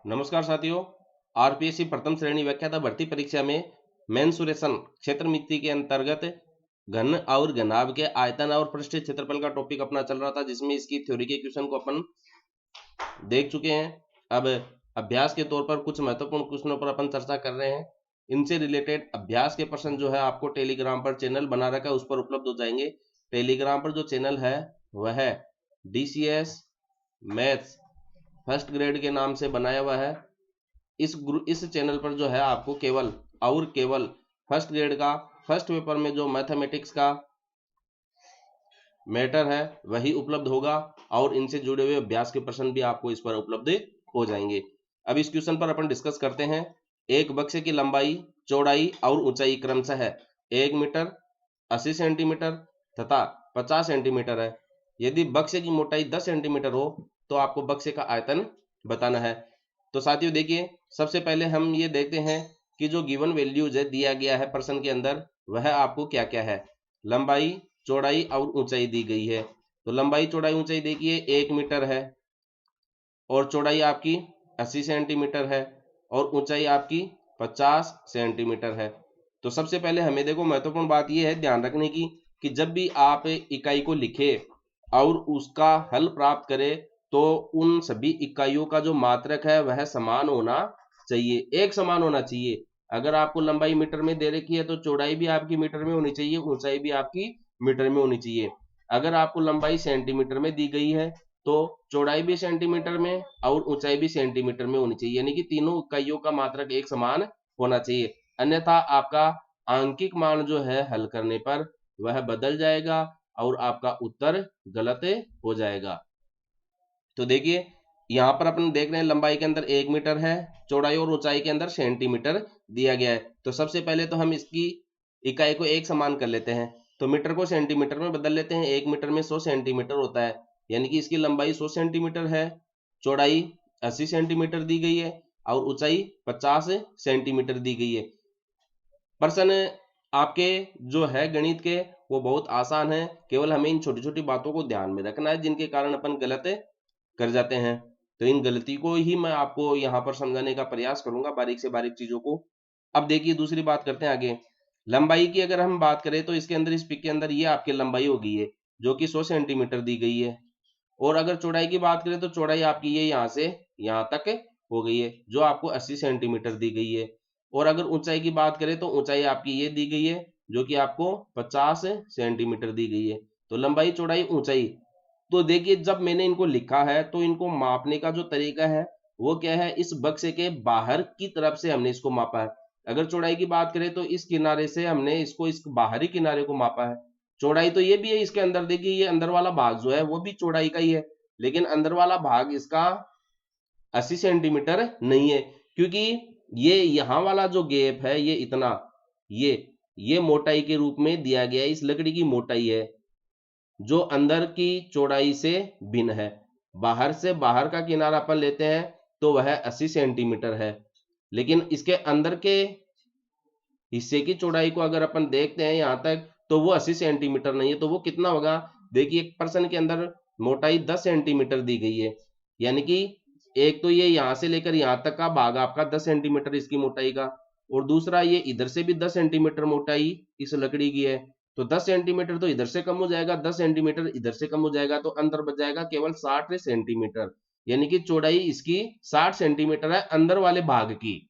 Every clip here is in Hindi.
नमस्कार साथियों। आरपीएससी प्रथम श्रेणी व्याख्याता भर्ती परीक्षा में मेंसुरेशन क्षेत्र मिति के अंतर्गत घन और घनाभ के आयतन और पृष्ठ क्षेत्रफल का टॉपिक अपना चल रहा था, जिसमें इसकी थ्योरी के क्वेश्चन को अपन देख चुके हैं। अब अभ्यास के तौर पर कुछ महत्वपूर्ण क्वेश्चनों पर अपन चर्चा कर रहे हैं। इनसे रिलेटेड अभ्यास के प्रश्न जो है आपको टेलीग्राम पर चैनल बना रखा है, उस पर उपलब्ध हो जाएंगे। टेलीग्राम पर जो चैनल है वह है DCS मैथ्स फर्स्ट ग्रेड के नाम से बनाया हुआ है। इस चैनल पर जो है आपको केवल फर्स्ट ग्रेड का फर्स्ट पेपर में जो मैथमेटिक्स का मैटर है वही उपलब्ध होगा, और इनसे जुड़े हुए अभ्यास के प्रश्न भी आपको इस पर उपलब्ध हो जाएंगे। अब इस क्वेश्चन पर अपन डिस्कस करते हैं। एक बक्से की लंबाई, चौड़ाई और ऊंचाई क्रमशः 1 मीटर, 80 सेंटीमीटर तथा 50 सेंटीमीटर है। यदि बक्से की मोटाई 10 सेंटीमीटर हो तो आपको बक्से का आयतन बताना है। तो साथियों देखिए, सबसे पहले हम ये देखते हैं कि जो गिवन वैल्यूज है दिया गया है प्रश्न के अंदर, वह आपको क्या क्या है। लंबाई, चौड़ाई और ऊंचाई दी गई है। तो लंबाई, चौड़ाई, ऊंचाई देखिए 1 मीटर है और चौड़ाई आपकी 80 सेंटीमीटर है और ऊंचाई आपकी 50 सेंटीमीटर है। तो सबसे पहले हमें देखो, महत्वपूर्ण बात यह है ध्यान रखने की कि जब भी आप इकाई को लिखे और उसका हल प्राप्त करें तो उन सभी इकाइयों का जो मात्रक है वह समान होना चाहिए, एक समान होना चाहिए। अगर आपको लंबाई मीटर में दे रखी है तो चौड़ाई भी आपकी मीटर में होनी चाहिए, ऊंचाई भी आपकी मीटर में होनी चाहिए। अगर आपको लंबाई सेंटीमीटर में दी गई है तो चौड़ाई भी सेंटीमीटर में और ऊंचाई भी सेंटीमीटर में होनी चाहिए, यानी कि तीनों इकाइयों का मात्रक एक समान होना चाहिए। अन्यथा आपका आंकिक मान जो है हल करने पर वह बदल जाएगा और आपका उत्तर गलत हो जाएगा। तो देखिए, यहां पर अपन देख रहे हैं लंबाई के अंदर 1 मीटर है, चौड़ाई और ऊंचाई के अंदर सेंटीमीटर दिया गया है। तो सबसे पहले तो हम इसकी इकाई को एक समान कर लेते हैं। तो मीटर को सेंटीमीटर में बदल लेते हैं। 1 मीटर में 100 सेंटीमीटर होता है, यानी कि इसकी लंबाई 100 सेंटीमीटर है, चौड़ाई 80 सेंटीमीटर दी गई है और ऊंचाई 50 सेंटीमीटर दी गई है। प्रश्न आपके जो है गणित के वो बहुत आसान है, केवल हमें इन छोटी छोटी बातों को ध्यान में रखना है जिनके कारण अपन गलत कर जाते हैं। तो इन गलती को ही मैं आपको यहाँ पर समझाने का प्रयास करूंगा, बारीक से बारीक चीजों को। अब देखिए, दूसरी बात करते हैं आगे। लंबाई की अगर हम बात करें तो इसके अंदर, इस पिक के अंदर ये आपकी लंबाई हो गई है जो कि 100 सेंटीमीटर दी गई है। और अगर चौड़ाई की बात करें तो चौड़ाई आपकी ये यहाँ से यहाँ तक हो गई है जो आपको 80 सेंटीमीटर दी गई है। और अगर ऊंचाई की बात करें तो ऊंचाई आपकी ये दी गई है जो कि आपको 50 सेंटीमीटर दी गई है। तो लंबाई, चौड़ाई, ऊंचाई। तो देखिए, जब मैंने इनको लिखा है तो इनको मापने का जो तरीका है वो क्या है, इस बक्से के बाहर की तरफ से हमने इसको मापा है। अगर चौड़ाई की बात करें तो इस किनारे से हमने इसको, इस बाहरी किनारे को मापा है। चौड़ाई तो ये भी है इसके अंदर, देखिए ये अंदर वाला भाग जो है वो भी चौड़ाई का ही है, लेकिन अंदर वाला भाग इसका 80 सेंटीमीटर नहीं है, क्योंकि ये यहाँ वाला जो गैप है ये इतना, ये ये मोटाई के रूप में दिया गया है, इस लकड़ी की मोटाई है जो अंदर की चौड़ाई से भिन्न है। बाहर से, बाहर का किनारा अपन लेते हैं तो वह 80 सेंटीमीटर है, लेकिन इसके अंदर के हिस्से की चौड़ाई को अगर अपन देखते हैं यहाँ तक तो वो 80 सेंटीमीटर नहीं है। तो वो कितना होगा, देखिए एक पर्सन के अंदर मोटाई 10 सेंटीमीटर दी गई है, यानी कि एक तो ये यहाँ से लेकर यहाँ तक का भाग आपका 10 सेंटीमीटर इसकी मोटाई का, और दूसरा ये इधर से भी 10 सेंटीमीटर मोटाई इस लकड़ी की है। तो 10 सेंटीमीटर तो इधर से कम हो जाएगा, 10 सेंटीमीटर इधर से कम हो जाएगा, तो अंदर बच जाएगा केवल 60 सेंटीमीटर, यानी कि चौड़ाई इसकी 60 सेंटीमीटर है अंदर वाले भाग की।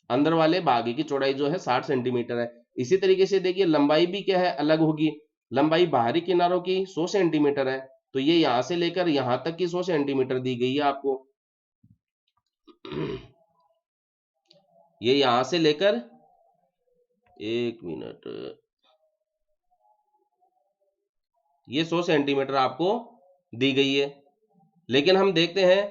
अंदर वाले भाग की चौड़ाई जो है 60 सेंटीमीटर है। इसी तरीके से देखिए, लंबाई भी क्या है, अलग होगी। लंबाई बाहरी किनारों की 100 सेंटीमीटर है, तो ये यहां से लेकर यहां तक की 100 सेंटीमीटर दी गई है आपको। ये यहां से लेकर, एक मिनट, ये 100 सेंटीमीटर आपको दी गई है। लेकिन हम देखते हैं,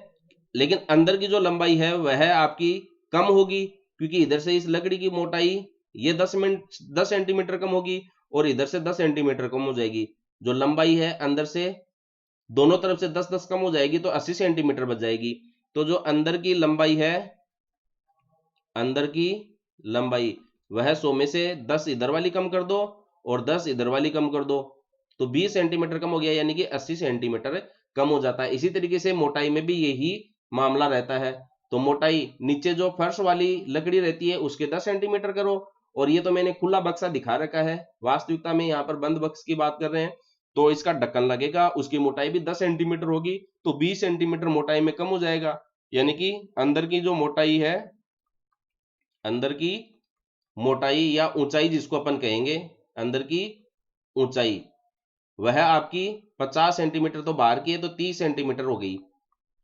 लेकिन अंदर की जो लंबाई है वह आपकी कम होगी, क्योंकि इधर से इस लकड़ी की मोटाई ये 10 सेंटीमीटर कम होगी और इधर से 10 सेंटीमीटर कम हो जाएगी। जो लंबाई है अंदर से दोनों तरफ से 10 10 कम हो जाएगी तो 80 सेंटीमीटर बच जाएगी। तो जो अंदर की लंबाई है, अंदर की लंबाई वह 100 में से 10 इधर वाली कम कर दो और 10 इधर वाली कम कर दो, तो 20 सेंटीमीटर कम हो गया, यानी कि 80 सेंटीमीटर कम हो जाता है। इसी तरीके से मोटाई में भी यही मामला रहता है। तो मोटाई नीचे जो फर्श वाली लकड़ी रहती है उसके 10 सेंटीमीटर करो। और ये तो मैंने खुला बक्सा दिखा रखा है, वास्तविकता में यहाँ पर बंद बक्स की बात कर रहे हैं। तो इसका ढक्कन लगेगा, उसकी मोटाई भी 10 सेंटीमीटर होगी, तो 20 सेंटीमीटर मोटाई में कम हो जाएगा। यानी कि अंदर की जो मोटाई है, अंदर की मोटाई या ऊंचाई जिसको अपन कहेंगे, अंदर की ऊंचाई, वह आपकी 50 सेंटीमीटर तो बाहर की है, तो 30 सेंटीमीटर हो गई।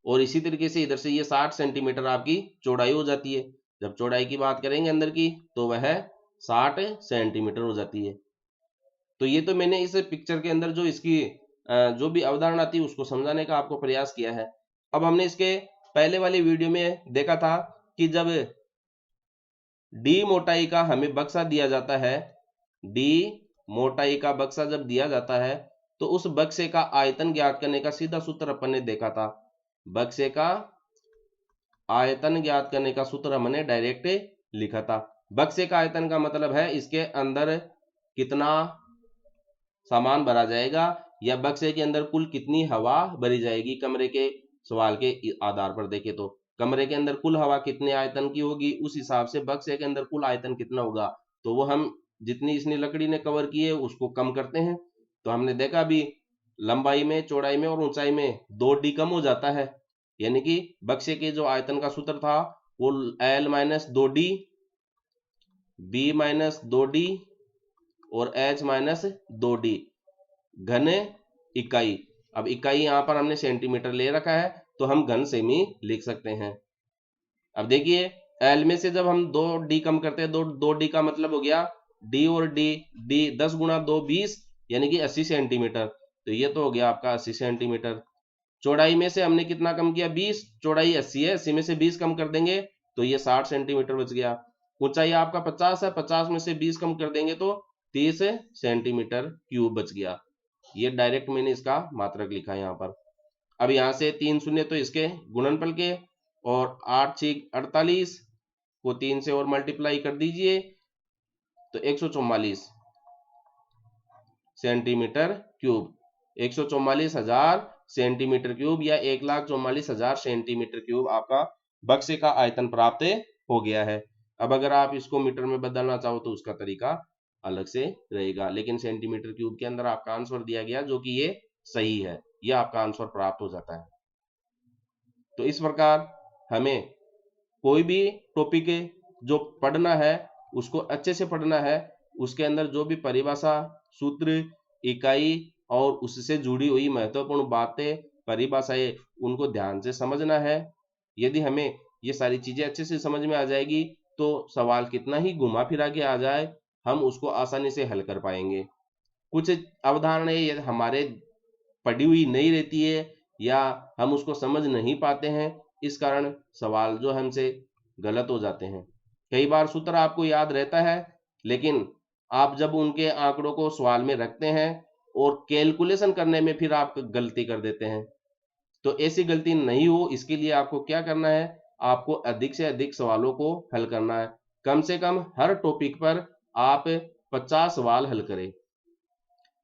और इसी तरीके से इधर से ये 60 सेंटीमीटर आपकी चौड़ाई हो जाती है। जब चौड़ाई की बात करेंगे अंदर की, तो वह 60 सेंटीमीटर हो जाती है। तो ये तो मैंने इस पिक्चर के अंदर जो इसकी जो भी अवधारणा थी उसको समझाने का आपको प्रयास किया है। अब हमने इसके पहले वाली वीडियो में देखा था कि जब डी मोटाई का हमें बक्सा दिया जाता है, डी मोटाई का बक्सा जब दिया जाता है, तो उस बक्से का आयतन ज्ञात करने का सीधा सूत्र अपन ने देखा था। बक्से का आयतन ज्ञात करने का सूत्र हमने डायरेक्ट लिखा था। बक्से का आयतन का मतलब है इसके अंदर कितना सामान भरा जाएगा, या बक्से के अंदर कुल कितनी हवा भरी जाएगी। कमरे के सवाल के आधार पर देखें तो कमरे के अंदर कुल हवा कितने आयतन की होगी, उस हिसाब से बक्से के अंदर कुल आयतन कितना होगा, तो वो हम जितनी इसने लकड़ी ने कवर की है उसको कम करते हैं। तो हमने देखा अभी लंबाई में, चौड़ाई में और ऊंचाई में 2d कम हो जाता है। यानी कि बक्से के जो आयतन का सूत्र था वो L minus 2d, B minus 2d और H माइनस 2d घन इकाई। अब इकाई यहां पर हमने सेंटीमीटर ले रखा है, तो हम घन सेमी लिख सकते हैं। अब देखिए L में से जब हम 2d कम करते हैं, 2d का मतलब हो गया d और d 10 गुणा 2 20, यानी कि 80 सेंटीमीटर। तो ये तो हो गया आपका 80 सेंटीमीटर। चौड़ाई में से हमने कितना कम किया, 20, चौड़ाई 80 है, 80 में से 20 कम कर देंगे तो ये 60 सेंटीमीटर बच गया। ऊंचाई आपका 50 है, 50 में से 20 कम कर देंगे तो 30 सेंटीमीटर क्यूब बच गया। ये डायरेक्ट मैंने इसका मात्रक लिखा है यहाँ पर। अब यहाँ से 3 शून्य तो इसके गुणनफल के, और 8 6 48 को 3 से और मल्टीप्लाई कर दीजिए तो 144 सेंटीमीटर क्यूब, 144,000 सेंटीमीटर क्यूब या 1,44,000 सेंटीमीटर क्यूब आपका बक्से का आयतन प्राप्त हो गया है। अब अगर आप इसको मीटर में बदलना चाहो तो उसका तरीका अलग से रहेगा, लेकिन सेंटीमीटर क्यूब के अंदर आपका आंसर दिया गया जो कि ये सही है, ये आपका आंसर प्राप्त हो जाता है। तो इस प्रकार हमें कोई भी टॉपिक जो पढ़ना है उसको अच्छे से पढ़ना है, उसके अंदर जो भी परिभाषा, सूत्र, इकाई और उससे जुड़ी हुई महत्वपूर्ण बातें, परिभाषाएं, उनको ध्यान से समझना है। यदि हमें ये सारी चीजें अच्छे से समझ में आ जाएगी तो सवाल कितना ही घुमा फिरा के आ जाए, हम उसको आसानी से हल कर पाएंगे। कुछ अवधारणाएं हमारे पढ़ी हुई नहीं रहती है या हम उसको समझ नहीं पाते हैं, इस कारण सवाल जो हमसे गलत हो जाते हैं। कई बार सूत्र आपको याद रहता है, लेकिन आप जब उनके आंकड़ों को सवाल में रखते हैं और कैलकुलेशन करने में फिर आप गलती कर देते हैं। तो ऐसी गलती नहीं हो, इसके लिए आपको क्या करना है, आपको अधिक से अधिक सवालों को हल करना है। कम से कम हर टॉपिक पर आप 50 सवाल हल करें,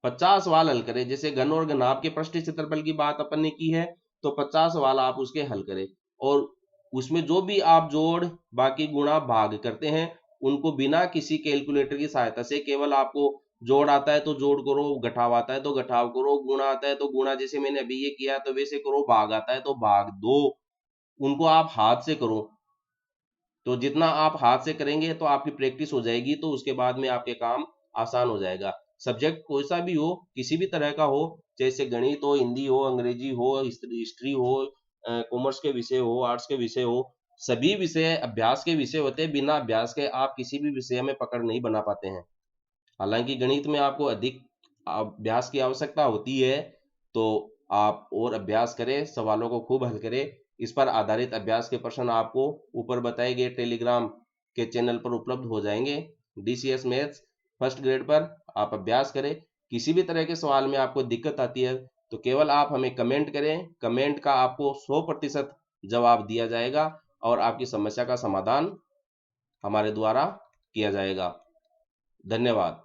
50 सवाल हल करें। जैसे घन और घनाभ के पृष्ठीय क्षेत्रफल की बात अपन ने की है, तो 50 सवाल आप उसके हल करें, और उसमें जो भी आप जोड़, बाकी गुणा, भाग करते हैं उनको बिना किसी कैलकुलेटर की सहायता से, केवल आपको जोड़ आता है तो जोड़ करो, घटाव आता है तो घटाव करो, गुणा आता है तो गुणा, जैसे मैंने अभी ये किया तो वैसे करो, भाग आता है तो भाग दो, उनको आप हाथ से करो। तो जितना आप हाथ से करेंगे तो आपकी प्रैक्टिस हो जाएगी, तो उसके बाद में आपके काम आसान हो जाएगा। सब्जेक्ट कोई सा भी हो, किसी भी तरह का हो, जैसे गणित हो, हिंदी हो, अंग्रेजी हो, हिस्ट्री हो, कॉमर्स के विषय हो, आर्ट्स के विषय हो, सभी विषय अभ्यास के विषय होते हैं। बिना अभ्यास के आप किसी भी विषय में पकड़ नहीं बना पाते हैं। हालांकि गणित में आपको अधिक अभ्यास की आवश्यकता होती है, तो आप और अभ्यास करें, सवालों को खूब हल करें। इस पर आधारित अभ्यास के प्रश्न आपको ऊपर बताए गए टेलीग्राम के चैनल पर उपलब्ध हो जाएंगे। DCS मैथ्स फर्स्ट ग्रेड पर आप अभ्यास करें। किसी भी तरह के सवाल में आपको दिक्कत आती है तो केवल आप हमें कमेंट करें, कमेंट का आपको 100% जवाब दिया जाएगा और आपकी समस्या का समाधान हमारे द्वारा किया जाएगा। धन्यवाद।